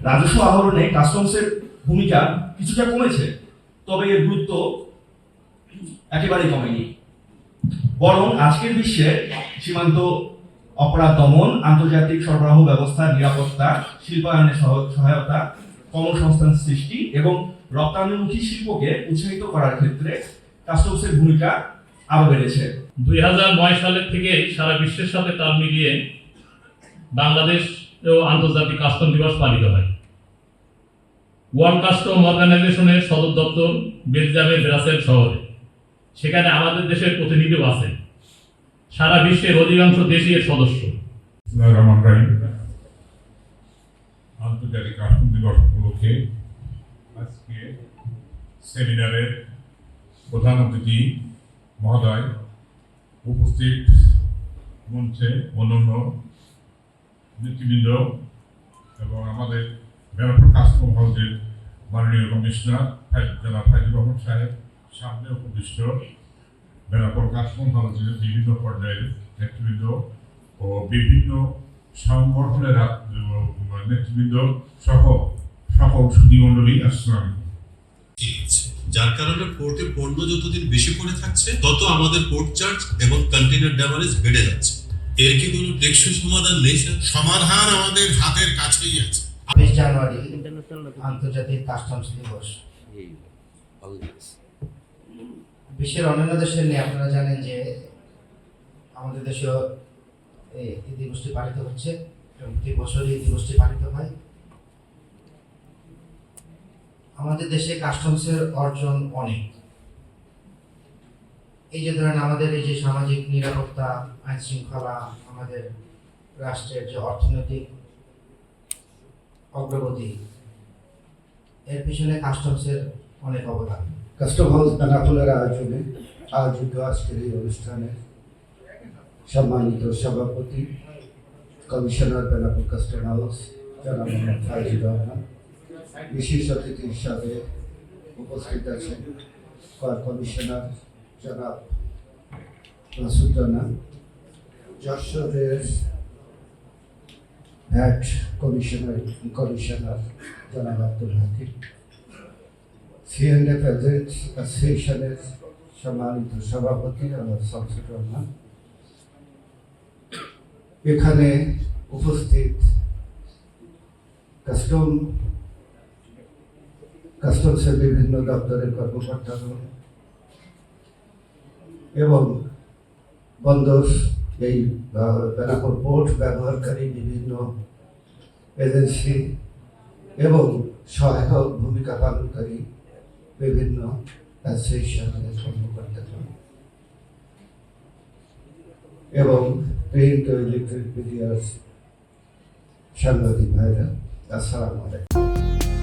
রাজস্ব আহরণে কাস্টমসের ভূমিকা কিছুটা কমেছে, তবে এর গুরুত্ব একেবারেই কমেনি। বরং আজকের বিশ্বে সীমান্ত অপরাধ দমন, আন্তর্জাতিক সরবরাহ ব্যবস্থার নিরাপত্তা, শিল্পায়নের সহায়তা, কর্মসংস্থান সৃষ্টি এবং রপ্তানিমুখী শিল্পকে উৎসাহিত করার ক্ষেত্রে কাস্টমসের ভূমিকা আরো বেড়েছে। 2009 সালের থেকে সারা বিশ্বের সাথে তাল মিলিয়ে বাংলাদেশ ও আন্তর্জাতিক কাস্টম দিবস পালিত হয়। ওয়ার্ল্ড কাস্টম অর্গানাইজেশনের সদর দপ্তর বেলজিয়ামের ব্রাসেল শহরে। সেখানে আমাদের দেশের প্রতিনিধিও আছেন। সারা বিশ্বের অধিকাংশ দেশই এর সদস্য। আন্তর্জাতিক কাস্টম দিবস উপলক্ষে আজকে সেমিনারের প্রধান অতিথি মহোদয়, উপস্থিত মঞ্চে অন্যান্য নেতৃবৃন্দ এবং আমাদের বেনাপোল কাস্টম হাউসের মাননীয় কমিশনার জনাব ফাইজুর রহমান সাহেব, সামনে উপবিষ্ট বেনাপোল কাস্টম হাউসের বিভিন্ন পর্যায়ের নেতৃবৃন্দ ও বিভিন্ন সংগঠনের নেতৃবৃন্দ সহ সকল সুধীমণ্ডলী, আসসালাম। যার কারণে পোর্টে পণ্য যতদিন বেশি পড়ে থাকছে তত আমাদের পোর্ট চার্জ এবং কন্টেইনার ড্যামারেজ বেড়ে যাচ্ছে। এর কি কোনো টেকসই সমাধান নেই? সমাধান আমাদের হাতের কাছেই আছে। 20 জানুয়ারি আন্তর্জাতিক কাস্টমস দিবস। বিশ্বের অন্যান্য দেশের নিয়ে আপনারা জানেন যে আমাদের দেশেও এই দিবসটি পালিত হচ্ছে এবং প্রতি বছরই এই দিবসটি পালিত হয়। আমাদের দেশে কাস্টমসের অর্জন অনেক। এই যে ধরেন আমাদের এই যে সামাজিক নিরাপত্তা, আইন শৃঙ্খলা, আমাদের রাষ্ট্রের যে অর্থনৈতিক অগ্রগতি, এর পিছনে কাস্টমসের অনেক অবদান। কাস্টম হাউস বেনাপোলের আয়োজনে আয়োজিত আজকের এই অনুষ্ঠানে সম্মানিত সভাপতি কমিশনার বেনাপোল কাস্টম হাউস জনাব মোহাম্মদ ফাইজুর রহমান, বিশেষ অতিথি হিসাবে উপস্থিত আছেন কর কমিশনার জনাব মাসুদ রানা, যশোরের ভ্যাট কমিশনার জনাব আব্দুল হাকিম, সিএনএফ এজেন্ট অ্যাসোসিয়েশনের সম্মানিত সভাপতি শামসুর রহমান, এখানে উপস্থিত কাস্টমসের বিভিন্ন দপ্তরের কর্মকর্তাগণ এবং বন্দর এই বেনাপোল পোর্ট ব্যবহারকারী বিভিন্ন এজেন্সি এবং সহায়ক ভূমিকা পালনকারী বিভিন্ন অ্যাসোসিয়েশনের কর্মকর্তাগণ এবং প্রিন্ট ও ইলেকট্রিক মিডিয়ার সাংবাদিক ভাইরা, আসসালামু আলাইকুম।